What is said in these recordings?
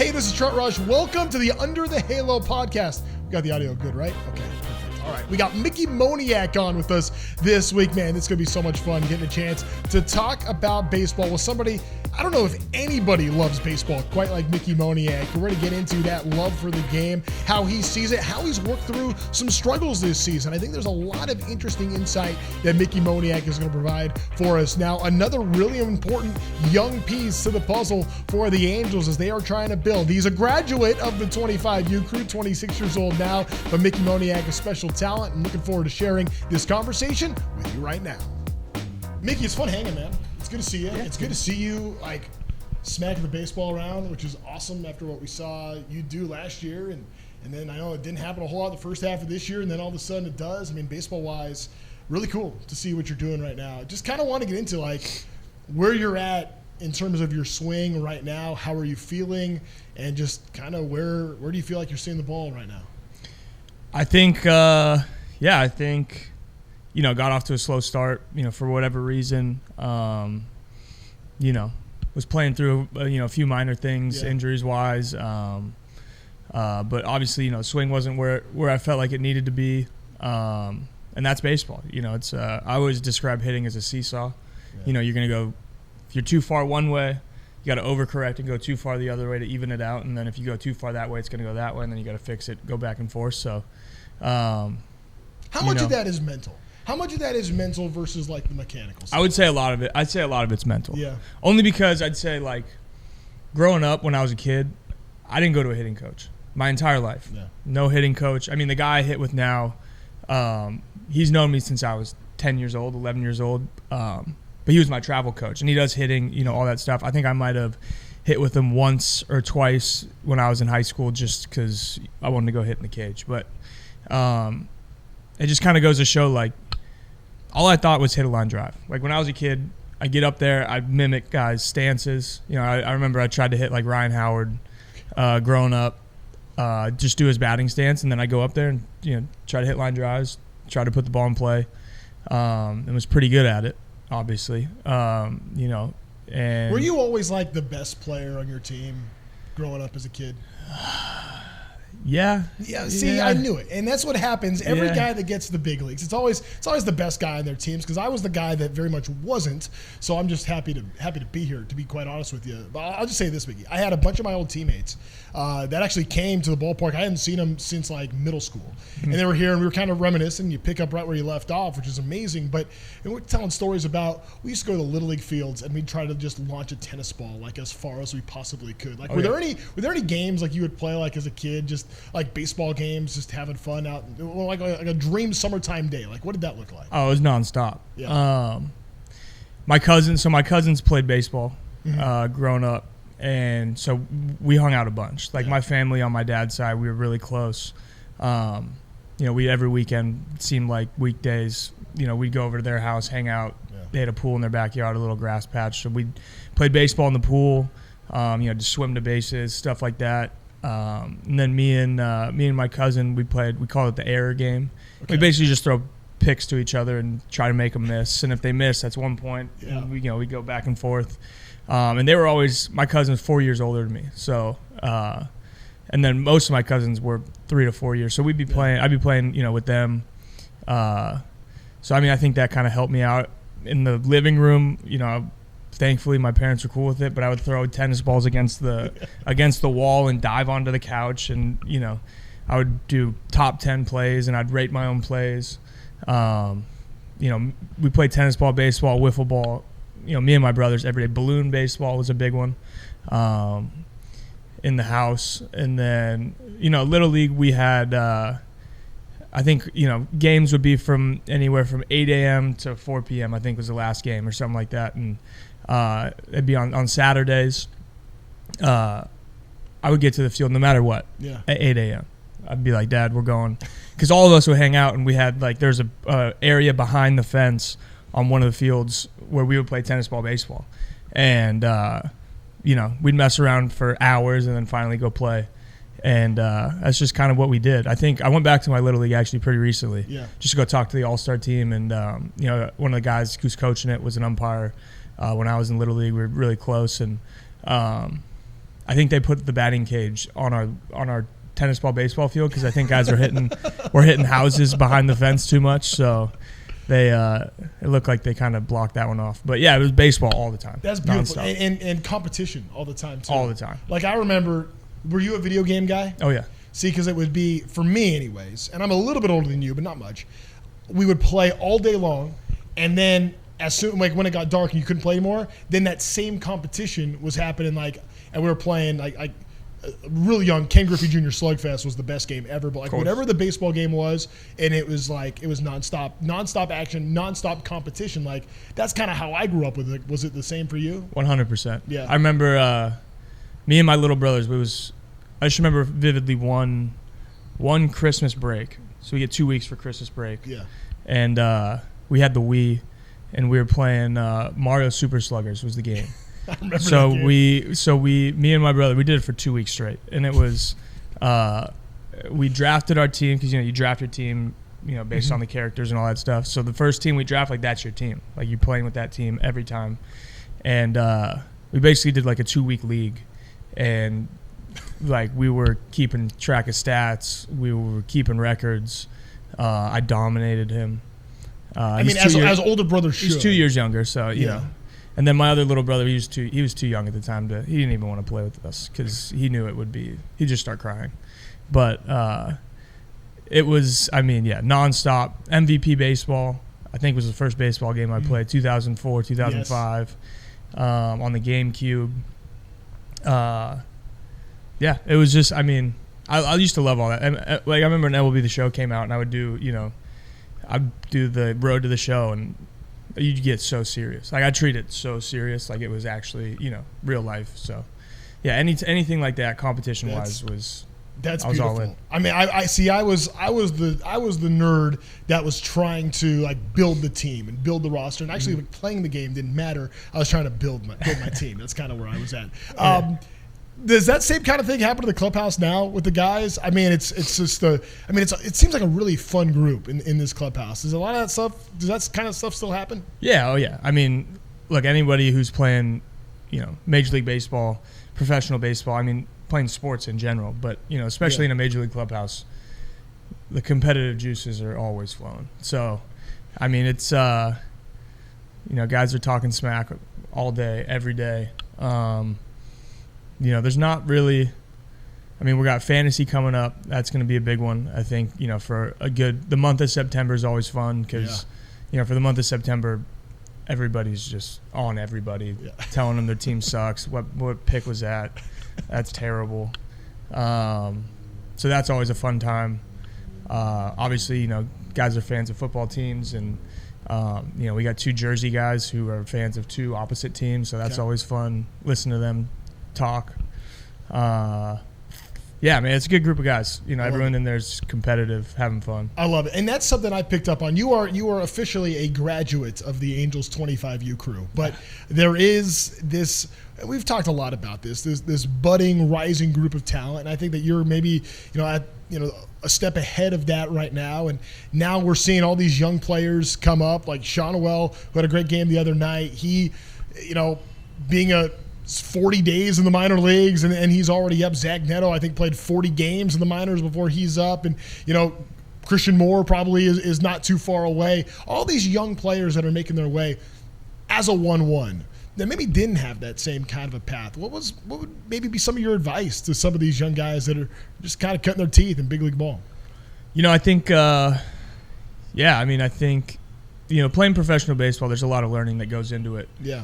Hey, this is Trent Rush. Welcome to the Under the Halo podcast. We got the audio good, right? Okay, perfect. All right, we got Mickey Moniak on with us this week. Man, it's going to be so much fun getting a chance to talk about baseball with somebody. I don't know if anybody loves baseball quite like Mickey Moniak. We're going to get into that love for the game, how he sees it, how he's worked through some struggles this season. I think there's a lot of interesting insight that Mickey Moniak is going to provide for us. Now, another really important young piece to the puzzle for the Angels as they are trying to build. He's a graduate of the 25U crew, 26 years old now, but Mickey Moniak is special talent, and looking forward to sharing this conversation with you right now. Mickey, it's fun hanging, man. It's good to see you. Yeah, it's good to see you smacking the baseball around, which is awesome after what we saw you do last year. And then I know it didn't happen a whole lot the first half of this year, and then all of a sudden it does. I mean, baseball-wise, really cool to see what you're doing right now. Just kind of want to get into where you're at in terms of your swing right now. How are you feeling? And just kind of where do you feel like you're seeing the ball right now? I think, got off to a slow start, for whatever reason. Was playing through, a few minor things, injuries-wise. But obviously, swing wasn't where I felt like it needed to be. And that's baseball. It's I always describe hitting as a seesaw. Yeah. You're going to go – if you're too far one way, you got to overcorrect and go too far the other way to even it out. And then if you go too far that way, it's going to go that way, and then you got to fix it, go back and forth. So how much of that is mental? How much of that is mental versus the mechanical side? I would say a lot of it. I'd say a lot of it's mental. Yeah. Only because I'd say growing up when I was a kid, I didn't go to a hitting coach my entire life. Yeah. No hitting coach. I mean, the guy I hit with now, he's known me since I was 10 years old, 11 years old. But he was my travel coach, and he does hitting, all that stuff. I think I might have hit with him once or twice when I was in high school just because I wanted to go hit in the cage. But it just kind of goes to show, all I thought was hit a line drive. When I was a kid, I'd get up there, I'd mimic guys' stances. I remember I tried to hit like Ryan Howard growing up, just do his batting stance, and then I go up there and, try to hit line drives, try to put the ball in play, and was pretty good at it, obviously. And were you always the best player on your team growing up as a kid? Yeah. See, I knew it, and that's what happens. Every guy that gets to the big leagues, it's always the best guy on their teams. Because I was the guy that very much wasn't. So I'm just happy to be here. To be quite honest with you, but I'll just say this, Mickey. I had a bunch of my old teammates that actually came to the ballpark. I hadn't seen them since middle school, and they were here, and we were kind of reminiscing. You pick up right where you left off, which is amazing. But we're telling stories about we used to go to the Little League fields, and we'd try to just launch a tennis ball as far as we possibly could. Were there any games you would play as a kid, just baseball games, just having fun out, like a dream summertime day? What did that look like? Oh, it was nonstop. Yeah. My cousins played baseball growing up, and so we hung out a bunch. My family on my dad's side, we were really close. We every weekend, it seemed like weekdays, we'd go over to their house, hang out. Yeah. They had a pool in their backyard, a little grass patch, so we played baseball in the pool. Just swim the bases, stuff like that. And then me and my cousin, we called it the error game. Okay. We basically just throw picks to each other and try to make them miss. And if they miss, that's 1 point. Yeah. We go back and forth. And they were always, my cousin was 4 years older than me. So, and then most of my cousins were 3 to 4 years. So I'd be playing, with them. So, I think that kind of helped me out in the living room. Thankfully, my parents were cool with it, but I would throw tennis balls against the wall and dive onto the couch, and I would do top 10 plays, and I'd rate my own plays. We played tennis ball, baseball, wiffle ball. Me and my brothers every day. Balloon baseball was a big one in the house, and then Little League we had. I think games would be from anywhere from 8 a.m. to 4 p.m. I think was the last game or something like that, and. It'd be on Saturdays. I would get to the field no matter what. Yeah. At 8 a.m. I'd be like, Dad, we're going. Because all of us would hang out, and we had there's a area behind the fence on one of the fields where we would play tennis ball, baseball. And, we'd mess around for hours and then finally go play. And that's just kind of what we did. I think I went back to my Little League actually pretty recently. Yeah. Just to go talk to the All-Star team. And, one of the guys who's coaching it was an umpire. When I was in Little League, we were really close. And I I think they put the batting cage on our tennis ball baseball field because I think guys were hitting houses behind the fence too much. So they it looked like they kind of blocked that one off. But yeah, it was baseball all the time. That's beautiful, and competition all the time too. All the time. Like I remember, were you a video game guy? Oh yeah. See, because it would be for me anyways, and I'm a little bit older than you, but not much. We would play all day long, and then as soon like when it got dark and you couldn't play anymore, then that same competition was happening. Like, and we were playing like really young. Ken Griffey Jr. Slugfest was the best game ever. But like whatever the baseball game was, and it was nonstop action, nonstop competition. Like that's kind of how I grew up with it. Was it the same for you? 100%. Yeah. I remember me and my little brothers. I just remember vividly one Christmas break. So we get 2 weeks for Christmas break. Yeah. And we had the Wii, and we were playing Mario Super Sluggers was the game. I remember So that game. me and my brother, we did it for 2 weeks straight, and it was we drafted our team because you draft your team based on the characters and all that stuff. So the first team we draft, like that's your team, like you're playing with that team every time, and we basically did like a 2-week league, and like we were keeping track of stats, we were keeping records. I dominated him. I mean, as older brothers should. He's 2 years younger, so you know. And then my other little brother, he was too young at the time he didn't even want to play with us because he knew it would be, he'd just start crying. But it was, nonstop MVP baseball. I think was the first baseball game I played, 2004, 2005, on the GameCube. Yeah, it was just, I used to love all that. And, like I remember when MLB The Show came out, and I would do, I'd do the road to the show, and you'd get so serious. Like I treat it so serious, like it was actually, real life. So, yeah, anything like that, competition wise, was that's I was beautiful. all in. I mean, I see. I was the nerd that was trying to like build the team and build the roster, and actually playing the game didn't matter. I was trying to build my team. That's kind of where I was at. Does that same kind of thing happen to the clubhouse now with the guys? I mean, it seems like a really fun group in this clubhouse. Does a lot of that stuff, does that kind of stuff still happen? Yeah, oh yeah. I mean, look, anybody who's playing, Major League Baseball, professional baseball, playing sports in general, but, especially in a Major League clubhouse, the competitive juices are always flowing. So, it's, guys are talking smack all day, every day. There's not really – we got fantasy coming up. That's going to be a big one, I think, for the month of September is always fun because, for the month of September, everybody's just on everybody, telling them their team sucks. What pick was that? That's terrible. So that's always a fun time. Obviously, guys are fans of football teams, and, we got 2 Jersey guys who are fans of 2 opposite teams, so that's always fun. Listen to them talk. It's a good group of guys. Everyone in there's competitive, having fun. I love it, and that's something I picked up on. You are officially a graduate of the Angels 25U crew, but there is this. We've talked a lot about this budding, rising group of talent, and I think that you're maybe a step ahead of that right now. And now we're seeing all these young players come up, like Sean Noel, who had a great game the other night. He, being 40 days in the minor leagues, and he's already up. Zach Neto, I think, played 40 games in the minors before he's up. And, Christian Moore probably is not too far away. All these young players that are making their way as a 1-1 that maybe didn't have that same kind of a path. What would maybe be some of your advice to some of these young guys that are just kind of cutting their teeth in big league ball? I think, I think, playing professional baseball, there's a lot of learning that goes into it. Yeah.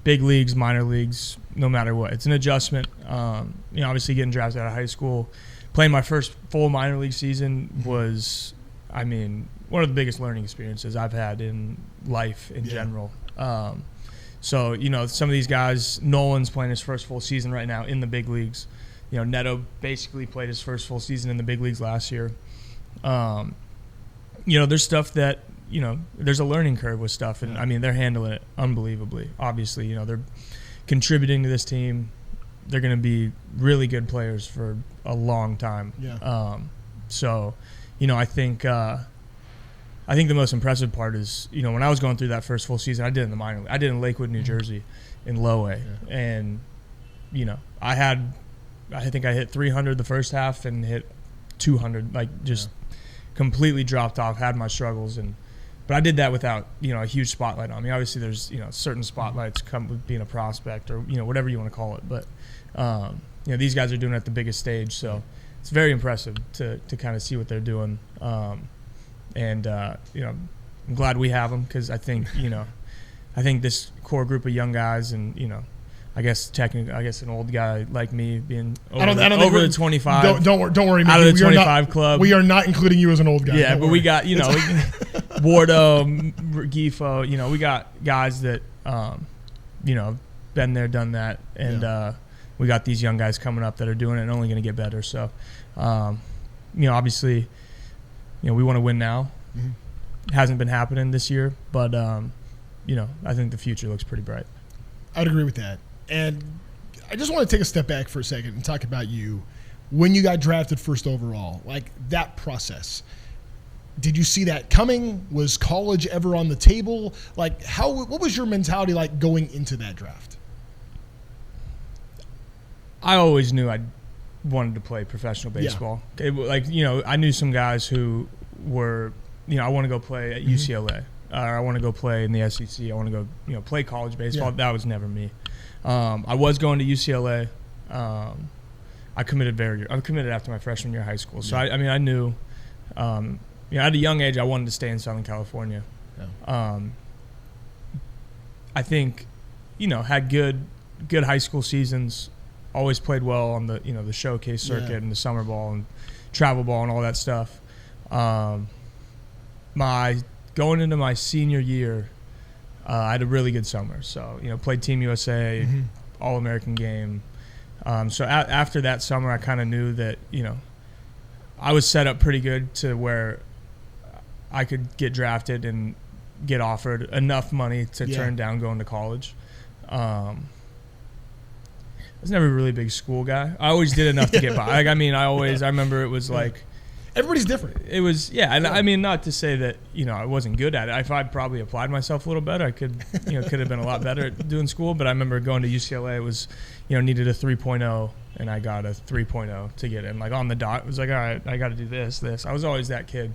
Big leagues, minor leagues, no matter what. It's an adjustment. Obviously getting drafted out of high school, playing my first full minor league season was, one of the biggest learning experiences I've had in life in general. So, some of these guys, Nolan's playing his first full season right now in the big leagues. Neto basically played his first full season in the big leagues last year. There's stuff that, there's a learning curve with stuff, and they're handling it unbelievably. Obviously, they're contributing to this team. They're going to be really good players for a long time. Yeah. I think the most impressive part is, when I was going through that first full season, I did in the minor league. I did in Lakewood, New Jersey, in low A, and I had I think I hit 300 the first half and hit 200, like just completely dropped off, had my struggles. But I did that without, a huge spotlight on me. Obviously there's, certain spotlights come with being a prospect or, whatever you want to call it. But, these guys are doing it at the biggest stage. So it's very impressive to kind of see what they're doing. I'm glad we have them because I think, I think this core group of young guys and, I guess an old guy like me being over the 25. Don't worry, Mickey. Out of the 25 club. We are not including you as an old guy. Yeah, but we got, Wardo, Gifo, we got guys that, been there, done that. And we got these young guys coming up that are doing it and only going to get better. So, obviously, we want to win now. Mm-hmm. It hasn't been happening this year, but, I think the future looks pretty bright. I'd agree with that. And I just want to take a step back for a second and talk about you when you got drafted first overall, like that process. Did you see that coming? Was college ever on the table? Like what was your mentality like going into that draft? I always knew I wanted to play professional baseball. Yeah. I knew some guys who were, I want to go play at UCLA. Or I want to go play in the SEC. I want to go, play college baseball. Yeah. That was never me. I was going to UCLA. I committed after my freshman year of high school. So I knew, at a young age, I wanted to stay in Southern California. Yeah. I think, had good high school seasons. Always played well on the, the showcase circuit and the summer ball and travel ball and all that stuff. Going into my senior year, I had a really good summer. So, played Team USA, All-American game. So after that summer, I kind of knew that, I was set up pretty good to where I could get drafted and get offered enough money to turn down going to college. I was never a really big school guy. I always did enough to get by. I remember it was like, everybody's different. It was, I mean, not to say that, I wasn't good at it. If I'd probably applied myself a little better, I could have been a lot better at doing school. But I remember going to UCLA, it was, needed a 3.0, and I got a 3.0 to get in. Like on the dot, it was like, all right, I got to do this. I was always that kid.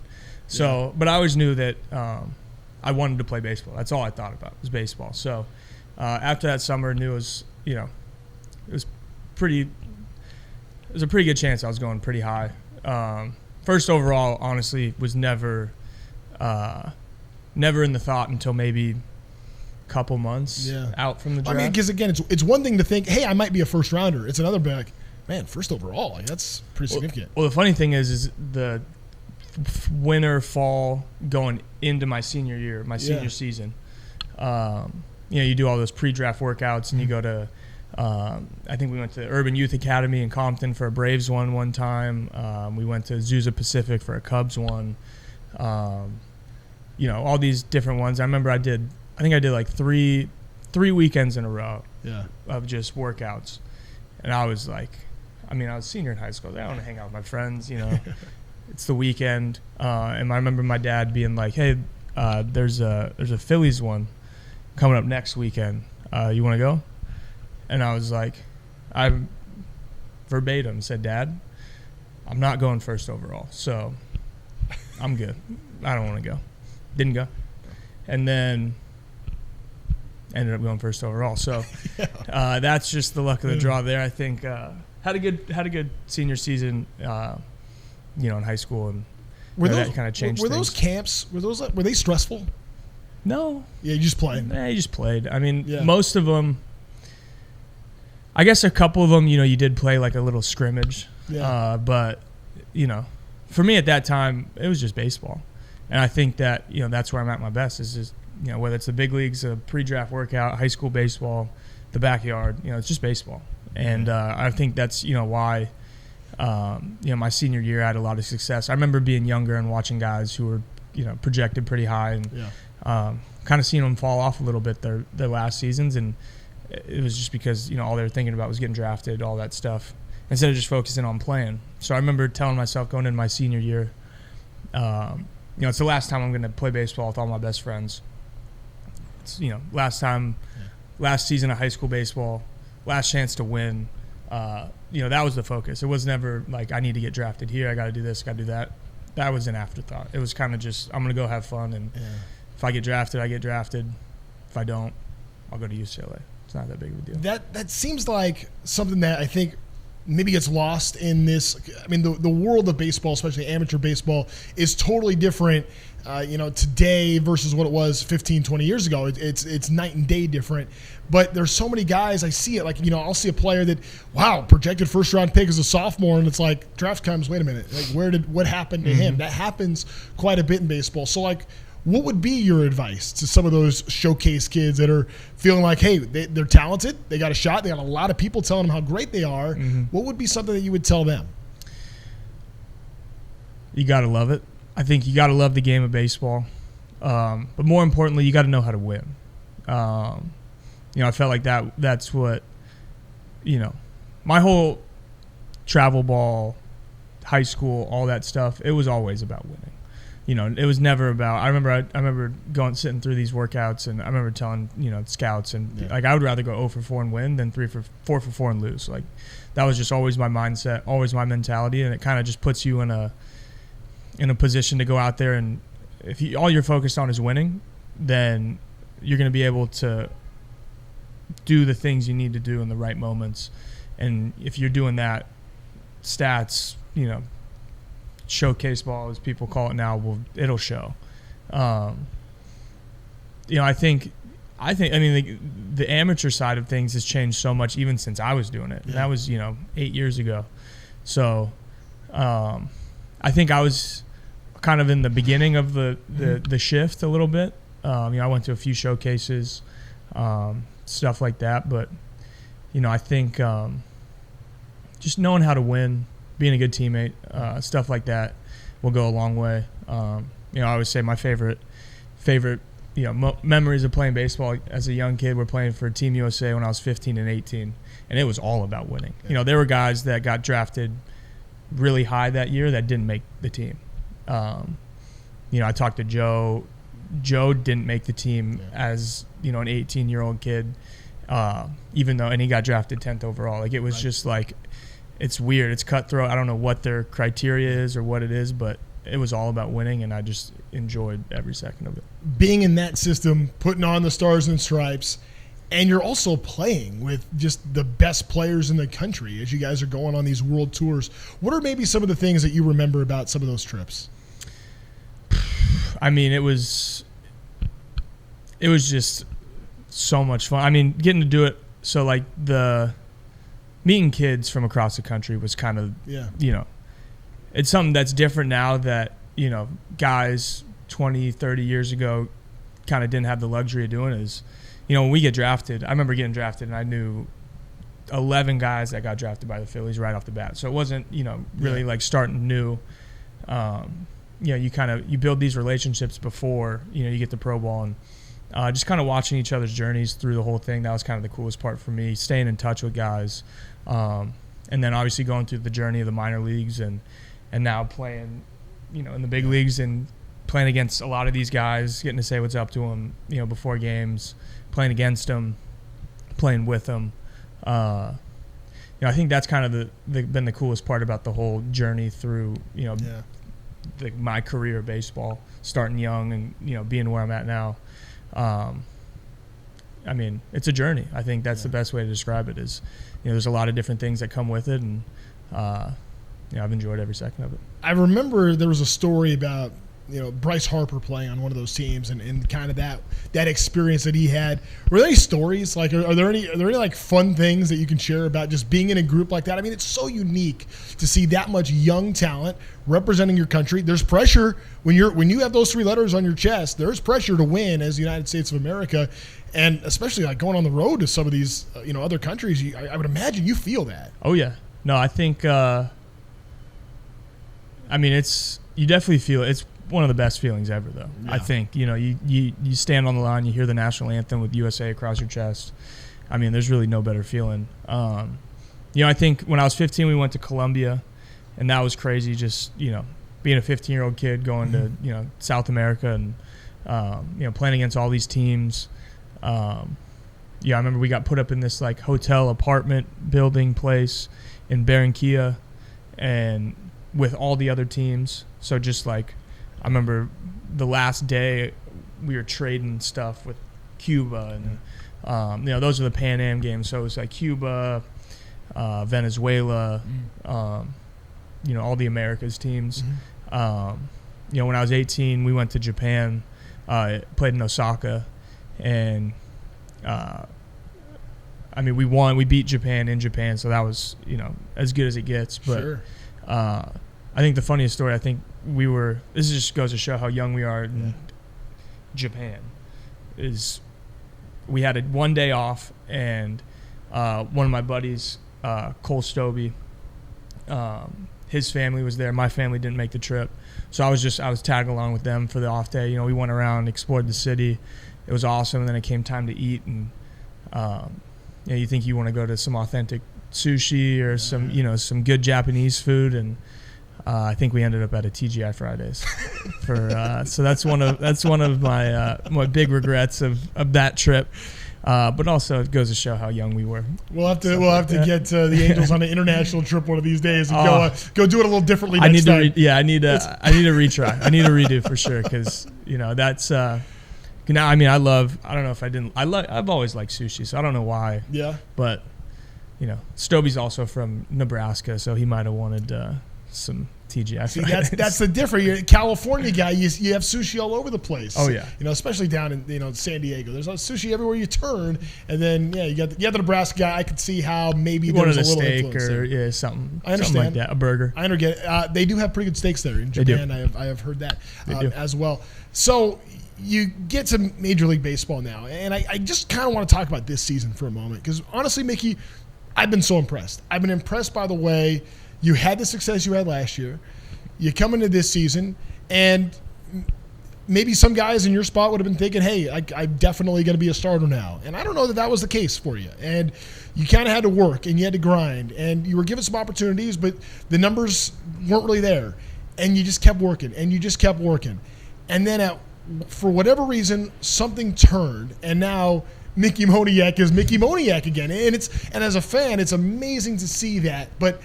So, but I always knew that I wanted to play baseball. That's all I thought about was baseball. So after that summer, I knew it was, it was a pretty good chance I was going pretty high. First overall, honestly, was never in the thought until maybe a couple months out from the draft. I mean, because again, it's one thing to think, hey, I might be a first rounder. It's another thing like, man, first overall, like that's pretty significant. Well, the funny thing is the winter, fall, going into my senior year, my senior season. You do all those pre-draft workouts, and you go to. I think we went to Urban Youth Academy in Compton for a Braves one time. We went to Azusa Pacific for a Cubs one. All these different ones. I remember I did like three weekends in a row of just workouts. And I was like, I was senior in high school. I want to hang out with my friends, It's the weekend. And I remember my dad being like, hey, there's a Phillies one coming up next weekend. You want to go? And I was like, I verbatim said, Dad, I'm not going first overall, so I'm good. I don't want to go. Didn't go. And then ended up going first overall. So that's just the luck of the draw there. I think had a good senior season, in high school, and that kind of changed. Were those camps? Were they stressful? No. Yeah, you just played. Yeah, you just played. Most of them. I guess a couple of them, you did play like a little scrimmage. Yeah. But, for me at that time, it was just baseball. And I think that, that's where I'm at my best is just, whether it's the big leagues, a pre-draft workout, high school baseball, the backyard, it's just baseball. And I think that's, why, my senior year I had a lot of success. I remember being younger and watching guys who were, projected pretty high and kind of seeing them fall off a little bit their last seasons. And it was just because, all they were thinking about was getting drafted, all that stuff, instead of just focusing on playing. So I remember telling myself going into my senior year, it's the last time I'm going to play baseball with all my best friends. It's, last season of high school baseball, last chance to win. that was the focus. It was never like I need to get drafted here. I got to do this. Got to do that. That was an afterthought. It was kind of just I'm gonna go have fun, and if I get drafted, I get drafted. If I don't, I'll go to UCLA. It's not that big of a deal. That seems like something that I think maybe gets lost in this. I mean, the world of baseball, especially amateur baseball, is totally different, today versus what it was 15, 20 years ago. It's night and day different. But there's so many guys, I see it, I'll see a player that, wow, projected first-round pick as a sophomore, and it's like, draft comes, wait a minute, what happened to him? That happens quite a bit in baseball. So, what would be your advice to some of those showcase kids that are feeling like, hey, they're talented, they got a shot, they got a lot of people telling them how great they are. What would be something that you would tell them? You got to love it. I think you got to love the game of baseball. But more importantly, you got to know how to win. I felt like that's what, my whole travel ball, high school, all that stuff, it was always about winning. It was never about. I remember sitting through these workouts, and I remember telling scouts, and I would rather go 0 for 4 and win than 4 for 4 and lose. Like that was just always my mindset, always my mentality, and it kind of just puts you in a position to go out there, and if all you're focused on is winning, then you're going to be able to do the things you need to do in the right moments. And if you're doing that, stats, showcase ball, as people call it now, it'll show. I think the amateur side of things has changed so much even since I was doing it. And that was 8 years ago. So I think I was kind of in the beginning of the shift a little bit. I went to a few showcases, stuff like that, but I think just knowing how to win, being a good teammate, stuff like that will go a long way. I always say my favorite memories of playing baseball as a young kid were playing for Team USA when I was 15 and 18, and it was all about winning. There were guys that got drafted really high that year that didn't make the team. I talked to Joe. Joe didn't make the team as an 18-year-old kid, even though, and he got drafted 10th overall. Like it was just like. It's weird. It's cutthroat. I don't know what their criteria is or what it is, but it was all about winning, and I just enjoyed every second of it. Being in that system, putting on the stars and stripes, and you're also playing with just the best players in the country as you guys are going on these world tours. What are maybe some of the things that you remember about some of those trips? I mean, it was just so much fun. I mean, getting to do it. So like meeting kids from across the country was kind of, it's something that's different now that, guys 20, 30 years ago kind of didn't have the luxury of doing is, when we get drafted, I remember getting drafted and I knew 11 guys that got drafted by the Phillies right off the bat. So it wasn't, really like starting new. You build these relationships before, you get to pro ball, and just kind of watching each other's journeys through the whole thing. That was kind of the coolest part for me, staying in touch with guys. And then obviously going through the journey of the minor leagues and now playing, in the big leagues and playing against a lot of these guys, getting to say what's up to them, before games, playing against them, playing with them. I think that's kind of been the coolest part about the whole journey through, my career of baseball, starting young and, being where I'm at now. I mean, it's a journey. I think that's the best way to describe it is, there's a lot of different things that come with it, and I've enjoyed every second of it. I remember there was a story about Bryce Harper playing on one of those teams and kind of that experience that he had. Were there any stories? Like, are there any like fun things that you can share about just being in a group like that? I mean, it's so unique to see that much young talent representing your country. There's pressure when you have those 3 letters on your chest. There's pressure to win as the United States of America, and especially like going on the road to some of these other countries. I would imagine you feel that. Oh yeah, no, I think. You definitely feel it. It's one of the best feelings ever, though. Yeah. I think you stand on the line, you hear the national anthem with USA across your chest. I mean, there's really no better feeling. I think when I was 15, we went to Colombia, and that was crazy. Just being a 15-year-old kid going to South America and playing against all these teams. I remember we got put up in this like hotel apartment building place in Barranquilla, and with all the other teams. So just like, I remember the last day we were trading stuff with Cuba, and those are the Pan Am games. So it was like Cuba, Venezuela, all the Americas teams. When I was 18, we went to Japan, played in Osaka, and we won. We beat Japan in Japan, so that was as good as it gets. But Sure. I think the funniest story, this just goes to show how young we are in Japan, is we had one day off, and one of my buddies, Cole Stobie, his family was there. My family didn't make the trip, so I was tagging along with them for the off day. We went around, explored the city. It was awesome, and then it came time to eat, and you think you want to go to some authentic sushi or some good Japanese food, and I think we ended up at a TGI Fridays so that's one of my big regrets of that trip. But also it goes to show how young we were. We'll have to get the Angels on an international trip one of these days and go do it a little differently next time. I need to retry. I need to redo for sure, because that's now. I don't know if I've always liked sushi, so I don't know why. Yeah. But Stobie's also from Nebraska, so he might have wanted some TGI. See, that's the difference. You're a California guy. You have sushi all over the place. Oh yeah. Especially down in San Diego. There's sushi everywhere you turn. And then you got the Nebraska guy. I could see how maybe there was a little steak influence or there. something. I understand. Something like that. A burger. I understand. They do have pretty good steaks there in Japan. I have heard that as well. So you get to Major League Baseball now, and I just kind of want to talk about this season for a moment, because honestly, Mickey, I've been so impressed. I've been impressed by the way you had the success you had last year. You come into this season, and maybe some guys in your spot would have been thinking, hey, I'm definitely going to be a starter now. And I don't know that was the case for you. And you kind of had to work, and you had to grind, and you were given some opportunities, but the numbers weren't really there. And you just kept working, and you just kept working. And then for whatever reason, something turned, and now Mickey Moniak is Mickey Moniak again. And as a fan, it's amazing to see that. But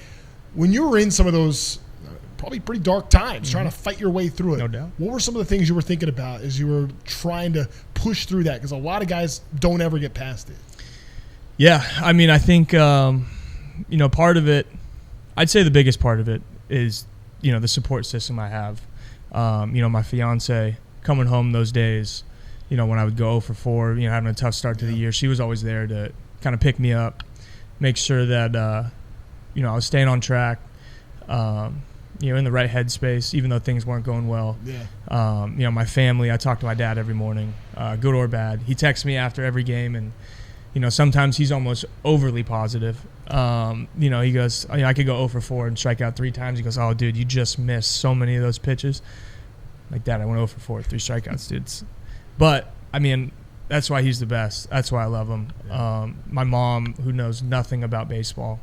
when you were in some of those probably pretty dark times, trying to fight your way through it, no doubt, what were some of the things you were thinking about as you were trying to push through that? Because a lot of guys don't ever get past it. Yeah, I think part of it, I'd say the biggest part of it is the support system I have. My fiance coming home those days, when I would go 0 for 4, having a tough start to the year, she was always there to kind of pick me up, make sure that I was staying on track, in the right headspace, even though things weren't going well. Yeah. My family, I talk to my dad every morning, good or bad. He texts me after every game, and sometimes he's almost overly positive. He goes, I could go 0 for 4 and strike out 3 times. He goes, oh, dude, you just missed so many of those pitches. Like, Dad, I went 0 for 4, 3 strikeouts, dude. But, that's why he's the best. That's why I love him. Yeah. My mom, who knows nothing about baseball,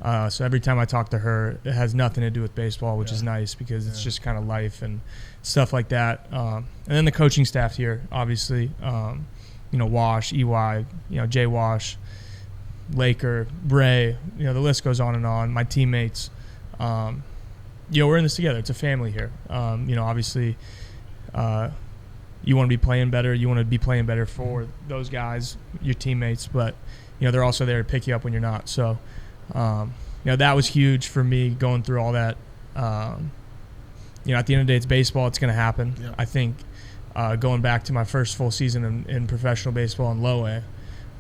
so every time I talk to her, it has nothing to do with baseball, which is nice, because it's just kind of life and stuff like that. And then the coaching staff here, obviously, Wash, EY, Jay Wash, Laker, Bray, the list goes on and on. My teammates, we're in this together. It's a family here. Obviously, you want to be playing better. You want to be playing better for those guys, your teammates, but they're also there to pick you up when you're not. So, that was huge for me going through all that. At the end of the day, it's baseball. It's going to happen. Yeah. I think going back to my first full season in professional baseball in low A,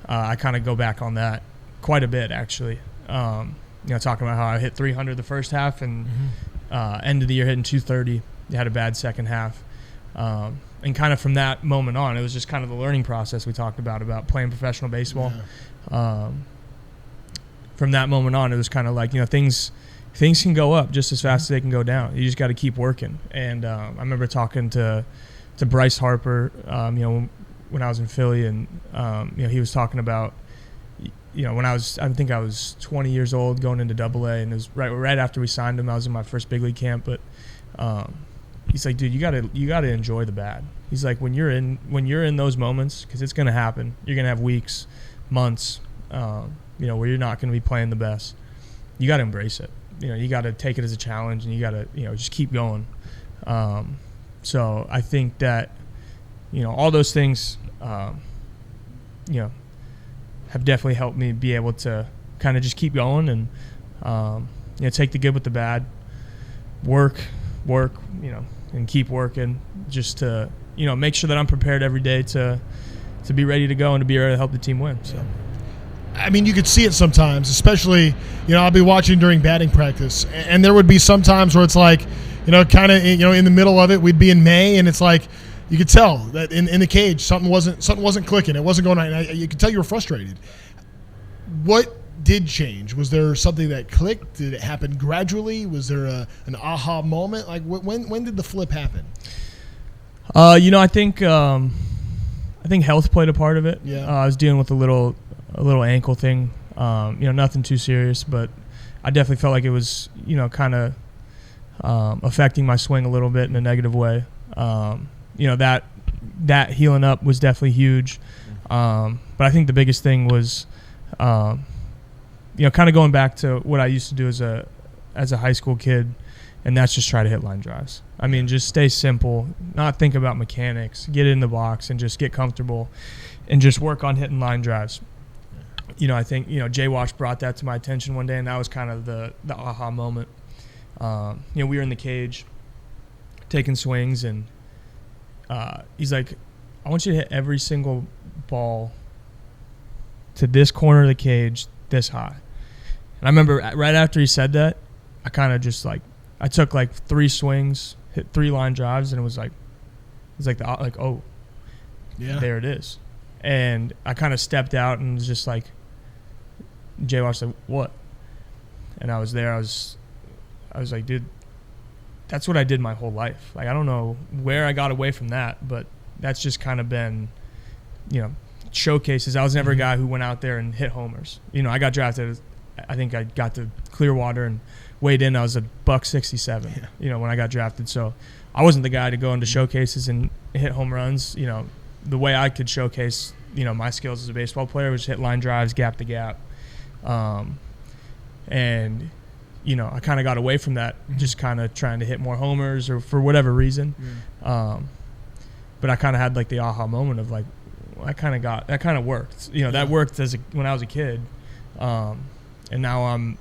I kind of go back on that quite a bit, actually. Talking about how I hit 300 the first half, and end of the year hitting 230. Had a bad second half. And kind of from that moment on, it was just kind of the learning process we talked about playing professional baseball. Yeah. From that moment on, it was kind of like, things can go up just as fast as they can go down. You just got to keep working. And I remember talking to Bryce Harper, when I was in Philly, and he was talking about, when I think I was 20 years old going into AA, and it was right after we signed him. I was in my first big league camp, but he's like, dude, you gotta enjoy the bad. He's like, when you're in those moments, because it's gonna happen. You're gonna have weeks months, where you're not going to be playing the best, you got to embrace it. You got to take it as a challenge, and you got to, just keep going. So I think that, all those things, have definitely helped me be able to kind of just keep going and, take the good with the bad, work, and keep working just to, make sure that I'm prepared every day to be ready to go and to be ready to help the team win. So. I mean, you could see it sometimes, especially, I'll be watching during batting practice, and there would be some times where it's like, kind of, in the middle of it, we'd be in May, and it's like, you could tell that in the cage, something wasn't clicking. It wasn't going right. You could tell you were frustrated. What did change? Was there something that clicked? Did it happen gradually? Was there an aha moment? Like when did the flip happen? I think health played a part of it. Yeah. I was dealing with a little ankle thing. Nothing too serious, but I definitely felt like it was, kind of affecting my swing a little bit in a negative way. That healing up was definitely huge. But I think the biggest thing was, kind of going back to what I used to do as a high school kid, and that's just try to hit line drives. I mean, just stay simple, not think about mechanics, get in the box and just get comfortable and just work on hitting line drives. I think, Jay Wash brought that to my attention one day, and that was kind of the aha moment. We were in the cage taking swings, and he's like, I want you to hit every single ball to this corner of the cage this high. And I remember right after he said that, I kind of just I took 3 swings, hit 3 line drives, and it was oh, yeah, there it is. And I kind of stepped out and was just like, Jay Wash said, what? And I was there. I was like, dude, that's what I did my whole life. I don't know where I got away from that, but that's just kind of been, showcases. I was never a guy who went out there and hit homers. I got drafted. I think I got to Clearwater and weighed in. I was a $167. Yeah. When I got drafted. So I wasn't the guy to go into showcases and hit home runs. The way I could showcase, my skills as a baseball player was hit line drives, gap to gap, and I kind of got away from that, just kind of trying to hit more homers or for whatever reason. But I kind of had the aha moment of that kind of worked. That worked when I was a kid, and now I'm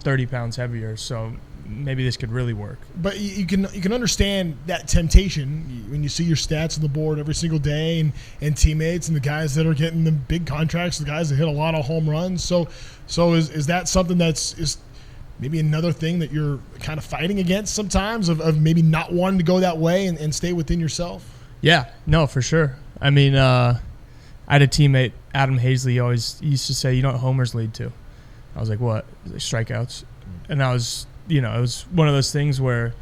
30 pounds heavier, so maybe this could really work. But you can understand that temptation when you see your stats on the board every single day, and teammates and the guys that are getting the big contracts, the guys that hit a lot of home runs. So is that something is maybe another thing that you're kind of fighting against sometimes, of maybe not wanting to go that way and stay within yourself? Yeah, no, for sure. I mean, I had a teammate, Adam Hazley, always used to say, you know what homers lead to? I was like, what? Strikeouts. And I was, it was one of those things where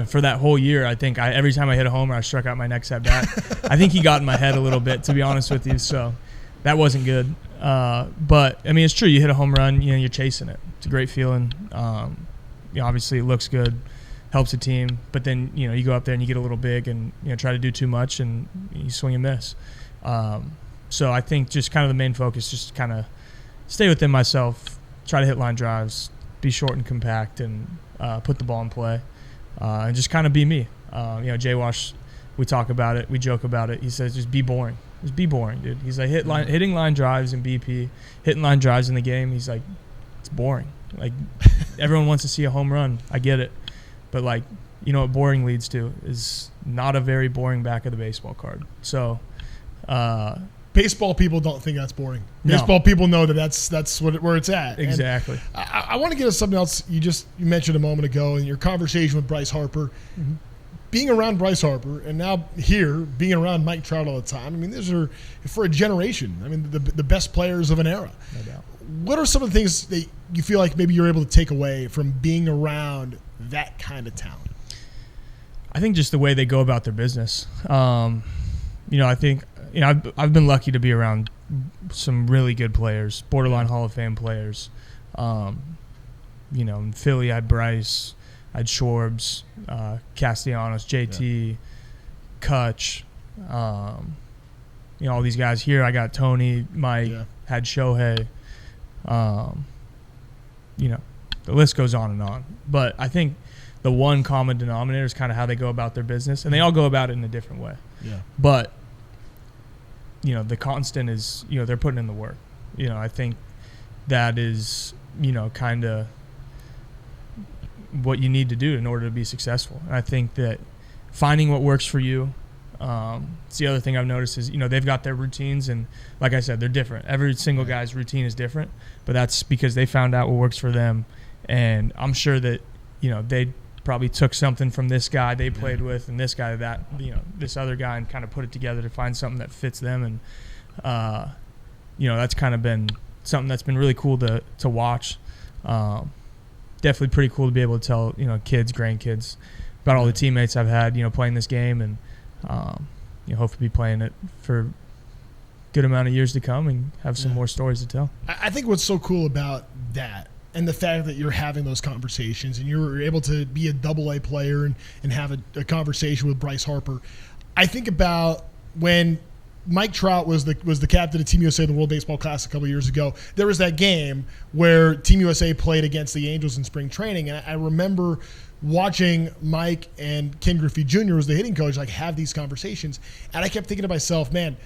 for that whole year, I think every time I hit a homer, I struck out my next at bat. I think he got in my head a little bit, to be honest with you. So that wasn't good. But I mean, it's true. You hit a home run, you're chasing it. It's a great feeling. Obviously it looks good, helps the team. But then, you go up there and you get a little big and, try to do too much and you swing and miss. So I think just kind of the main focus, just kind of stay within myself, try to hit line drives, be short and compact, and put the ball in play, and just kind of be me. Jay Wash, we talk about it, we joke about it. He says, just be boring. Just be boring, dude. He's like, hitting line drives in BP, hitting line drives in the game. He's like, it's boring. Everyone wants to see a home run. I get it. But, what boring leads to is not a very boring back of the baseball card. So, baseball people don't think that's boring. No. Baseball people know that's where it's at. Exactly. I want to get to something else you mentioned a moment ago in your conversation with Bryce Harper. Mm-hmm. Being around Bryce Harper and now here being around Mike Trout all the time. I mean, these are for a generation. I mean, the best players of an era. No doubt. What are some of the things that you feel like maybe you're able to take away from being around that kind of talent? I think just the way they go about their business. I think I've been lucky to be around some really good players, borderline Hall of Fame players. In Philly, I had Bryce, I had Schwarbs, Castellanos, JT, Kutch, all these guys here. I got Tony, Mike, had Shohei. The list goes on and on. But I think the one common denominator is kind of how they go about their business, and they all go about it in a different way. Yeah. But the constant is they're putting in the work. I think that is kind of what you need to do in order to be successful. And I think that finding what works for you. It's the other thing I've noticed is, they've got their routines, and like I said, they're different. Every single guy's routine is different, but that's because they found out what works for them. And I'm sure that, they probably took something from this guy they played with and this guy that, this other guy, and kind of put it together to find something that fits them. And, that's kind of been something that's been really cool to watch. Definitely pretty cool to be able to tell, kids, grandkids about all the teammates I've had, playing this game, and, hopefully be playing it for a good amount of years to come and have some more stories to tell. I think what's so cool about that, and the fact that you're having those conversations and you're able to be a AA player and have a conversation with Bryce Harper. I think about when Mike Trout was the captain of Team USA in the World Baseball Classic a couple of years ago. There was that game where Team USA played against the Angels in spring training, and I remember watching Mike and Ken Griffey Jr., was the hitting coach, have these conversations. And I kept thinking to myself, man,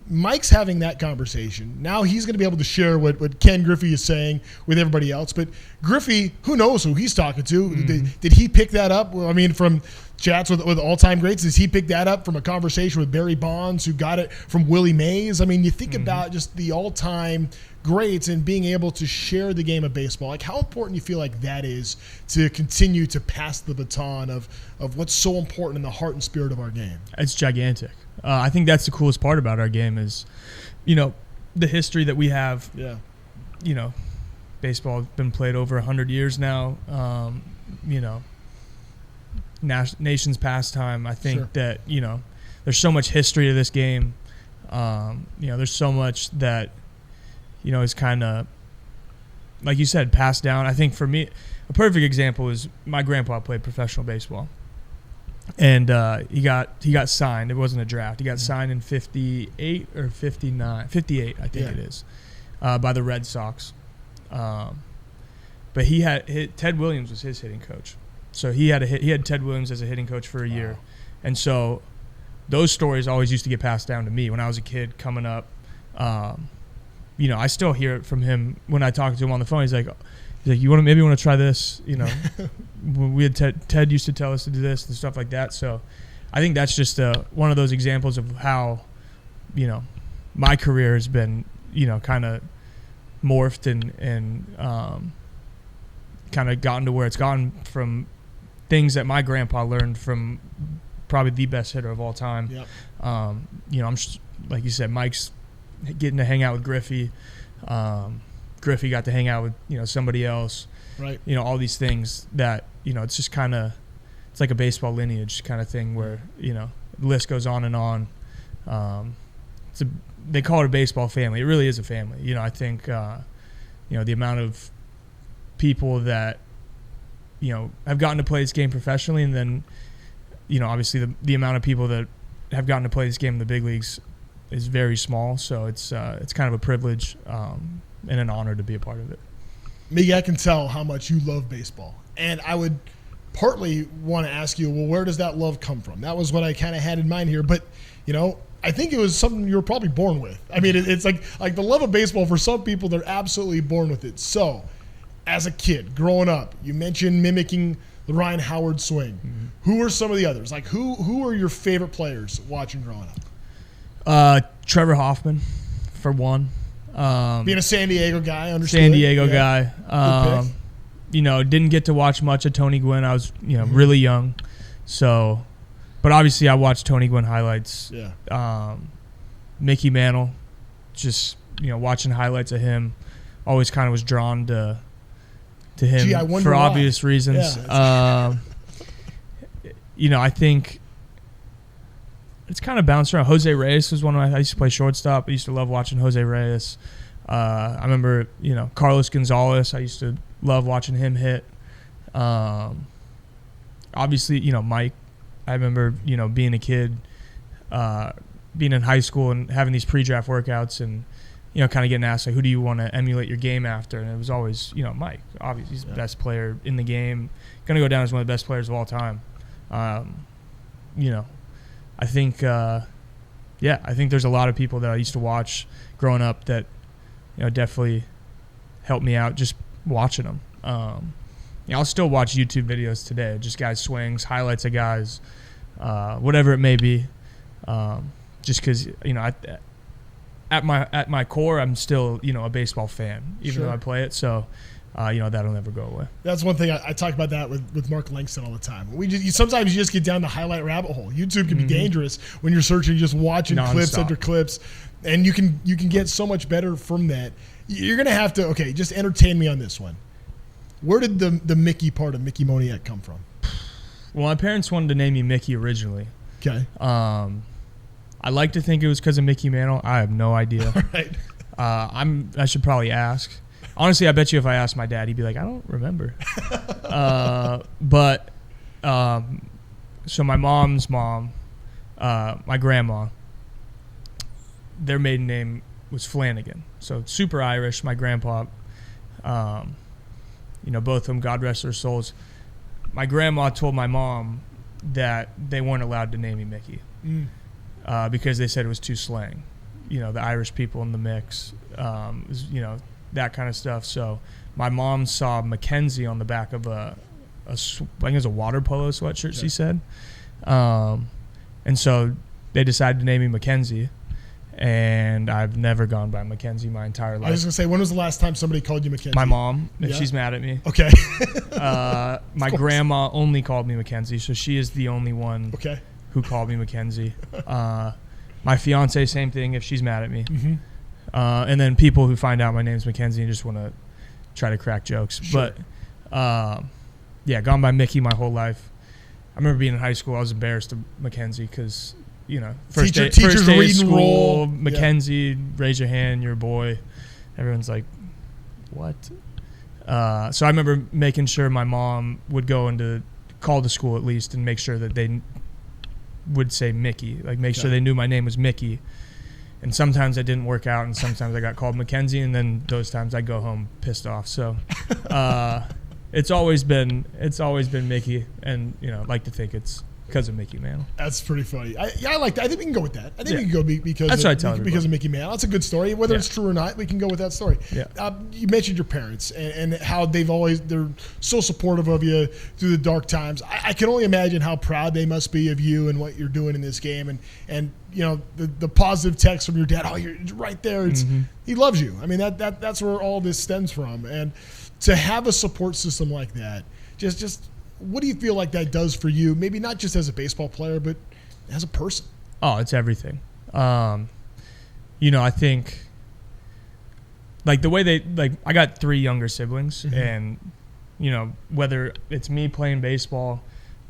Mike's having that conversation. Now he's going to be able to share what Ken Griffey is saying with everybody else. But Griffey, who knows who he's talking to? Mm-hmm. Did he pick that up? Well, I mean, from chats with all-time greats, does he pick that up from a conversation with Barry Bonds, who got it from Willie Mays? I mean, you think about just the all-time greats and being able to share the game of baseball. How important do you feel like that is to continue to pass the baton of what's so important in the heart and spirit of our game? It's gigantic. I think that's the coolest part about our game is, the history that we have. Yeah. Baseball has been played over 100 years now. Nation's pastime. I think that, there's so much history to this game. There's so much that, is kind of, like you said, passed down. I think for me, a perfect example is my grandpa played professional baseball. And he got signed. It wasn't a draft. He got signed in 58 or 59. 58, I think it is, by the Red Sox. But Ted Williams was his hitting coach. So he had Ted Williams as a hitting coach for a year. And so those stories always used to get passed down to me when I was a kid coming up. I still hear it from him when I talk to him on the phone. He's like, you want to try this? We had Ted used to tell us to do this and stuff like that. So I think that's just one of those examples of how, my career has been, kind of morphed and kind of gotten to where it's gotten from things that my grandpa learned from probably the best hitter of all time. Yep. I'm just, like you said, Mike's getting to hang out with Griffey. Griffey got to hang out with, somebody else. Right. All these things that, it's just kind of, it's like a baseball lineage kind of thing where, the list goes on and on. They call it a baseball family. It really is a family. I think, the amount of people that, have gotten to play this game professionally, and then, obviously the amount of people that have gotten to play this game in the big leagues is very small. So it's kind of a privilege and an honor to be a part of it. Mickey, I can tell how much you love baseball. And I would partly want to ask you, well, where does that love come from? That was what I kind of had in mind here. But, I think it was something you were probably born with. I mean, it's like the love of baseball, for some people, they're absolutely born with it. So, as a kid, growing up, you mentioned mimicking the Ryan Howard swing. Mm-hmm. Who are some of the others? Like, who are your favorite players watching growing up? Trevor Hoffman, for one. Being a San Diego guy, understood. San Diego guy. Didn't get to watch much of Tony Gwynn. I was, really young. So, but obviously I watched Tony Gwynn highlights. Yeah. Mickey Mantle, just, watching highlights of him, always kind of was drawn to him for obvious reasons. Yeah, I think it's kind of bounced around. Jose Reyes was one of I used to play shortstop. I used to love watching Jose Reyes. I remember, Carlos Gonzalez. I used to love watching him hit. Obviously, Mike. I remember, being a kid, being in high school and having these pre-draft workouts and, you know, kind of getting asked, like, who do you want to emulate your game after? And it was always, you know, Mike. Obviously, he's the best player in the game. Going to go down as one of the best players of all time. You know, I think, I think there's a lot of people that I used to watch growing up that, you know, definitely helped me out just watching them. You know, I'll still watch YouTube videos today, just guys' swings, highlights of guys, whatever it may be. Just because, you know, at my core, I'm still, you know, a baseball fan, even though I play it. So, you know, that'll never go away. That's one thing I talk about that with Mark Langston all the time. Sometimes you just get down the highlight rabbit hole. YouTube can be dangerous when you're searching, just watching clips after clips, and you can get so much better from that. You're gonna have to just entertain me on this one. Where did the Mickey part of Mickey Moniak come from? Well, my parents wanted to name me Mickey originally. Okay. I like to think it was because of Mickey Mantle. I have no idea. All right. I should probably ask. Honestly, I bet you if I asked my dad, he'd be like, I don't remember. So my mom's mom, my grandma, their maiden name was Flanagan. So super Irish. My grandpa, you know, both of them, God rest their souls. My grandma told my mom that they weren't allowed to name me Mickey because they said it was too slang. You know, the Irish people in the mix, you know, that kind of stuff. So my mom saw Mackenzie on the back of I think it was a water polo sweatshirt, she said. And so they decided to name me Mackenzie. And I've never gone by Mackenzie my entire life. I was going to say, when was the last time somebody called you Mackenzie? My mom, if she's mad at me. Okay. My grandma only called me Mackenzie, so she is the only one who called me Mackenzie. My fiance, same thing, if she's mad at me. Mm-hmm. And then people who find out my name's Mackenzie and just want to try to crack jokes. Sure. But, gone by Mickey my whole life. I remember being in high school, I was embarrassed of Mackenzie because, you know, first day of school, Mackenzie, raise your hand, you're a boy. Everyone's like, what? So I remember making sure my mom would go into call the school at least and make sure that they would say Mickey, like make sure they knew my name was Mickey. And sometimes that didn't work out, and sometimes I got called Mackenzie, and then those times I go home pissed off. So it's always been Mickey, and you know, I like to think it's because of Mickey Mantle. That's pretty funny. I like that. I think we can go with that. I think we can go because that's what I tell everybody. Because of Mickey Mantle. That's a good story. Whether it's true or not, we can go with that story. Yeah. You mentioned your parents and how they're so supportive of you through the dark times. I can only imagine how proud they must be of you and what you're doing in this game. And you know, the positive text from your dad, oh, you're right there. He loves you. I mean, that's where all this stems from. And to have a support system like that, just what do you feel like that does for you? Maybe not just as a baseball player, but as a person. Oh, it's everything. You know, I think like the way I got 3 younger siblings, and you know, whether it's me playing baseball,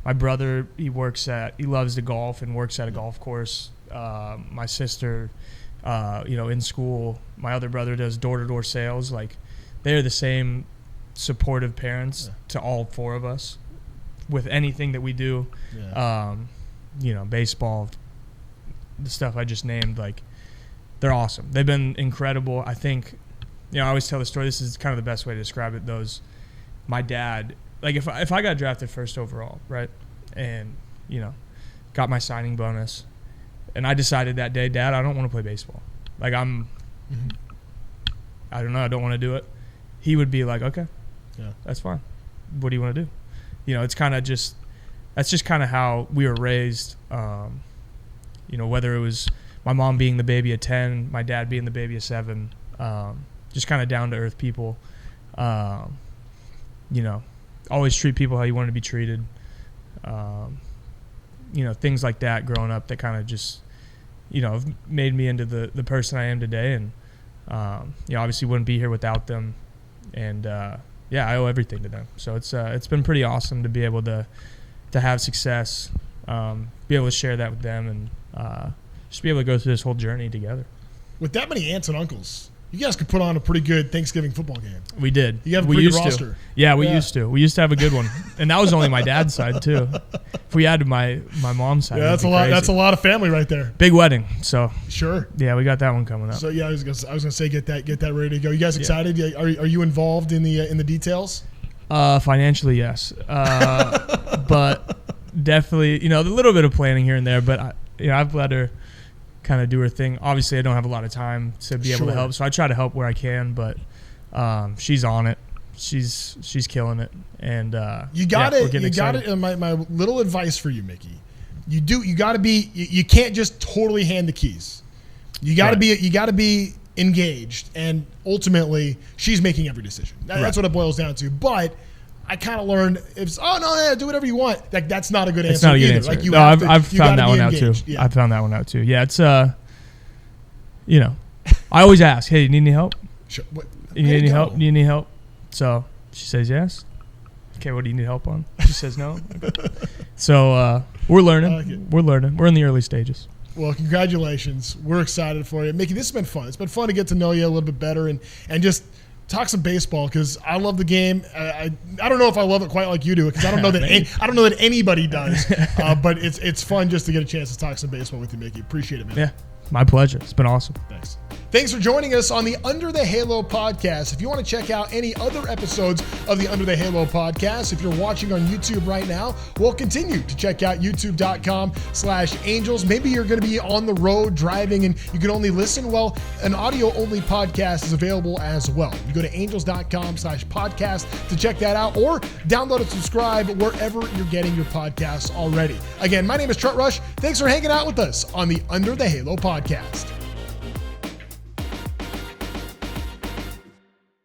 my brother, he loves to golf and works at a golf course. My sister, you know, in school, my other brother does door-to-door sales. Like, they're the same supportive parents to all 4 of us with anything that we do. You know, baseball, the stuff I just named, like, they're awesome. They've been incredible. I think, you know, I always tell the story. This is kind of the best way to describe it. My dad, like, if I got drafted first overall, right, and, you know, got my signing bonus, and I decided that day, Dad, I don't want to play baseball. Like, I don't know, I don't want to do it. He would be like, okay, that's fine. What do you want to do? You know, it's kind of just, that's just kind of how we were raised. You know, whether it was my mom being the baby of 10, my dad being the baby of 7, just kind of down to earth people. You know, always treat people how you want to be treated. You know, things like that growing up that kind of just, you know, made me into the person I am today. And, you know, obviously wouldn't be here without them. And, I owe everything to them. So it's been pretty awesome to be able to have success, be able to share that with them, and just be able to go through this whole journey together. With that many aunts and uncles, You guys could put on a pretty good Thanksgiving football game. We did. You have a pretty good roster. Yeah, we used to. We used to have a good one, and that was only my dad's side too. If we added my mom's side, that's a lot. Crazy. That's a lot of family right there. Big wedding. So sure. Yeah, we got that one coming up. So yeah, I was gonna say get that ready to go. You guys excited? Yeah. Are you involved in the details? Financially, yes, but definitely, a little bit of planning here and there. But I've let her kind of do her thing. Obviously, I don't have a lot of time to be able to help, so I try to help where I can. But she's on it. She's killing it, and you got it. You got it. My little advice for you, Mickey. You got to be. You can't just totally hand the keys. You got to be. You got to be engaged, and ultimately, she's making every decision. That's what it boils down to. But I kind of learned do whatever you want. Like that's not a good answer. It's not a good answer. Like I've found that one out too. Yeah. I found that one out too. Yeah, it's I always ask, hey, you need any help? Sure. You need any help? Do you need any help? So she says yes. Okay, what do you need help on? She says no. So we're learning. We're learning. We're in the early stages. Well, congratulations. We're excited for you. Mickey, this has been fun. It's been fun to get to know you a little bit better and just talk some baseball because I love the game. I don't know if I love it quite like you do because I don't know that anybody does. But it's fun just to get a chance to talk some baseball with you, Mickey. Appreciate it, man. Yeah, my pleasure. It's been awesome. Thanks for joining us on the Under the Halo podcast. If you want to check out any other episodes of the Under the Halo podcast, if you're watching on YouTube right now, we'll continue to check out youtube.com/angels. Maybe you're going to be on the road driving and you can only listen. Well, an audio-only podcast is available as well. You go to angels.com/podcast to check that out or download and subscribe wherever you're getting your podcasts already. Again, my name is Trent Rush. Thanks for hanging out with us on the Under the Halo podcast.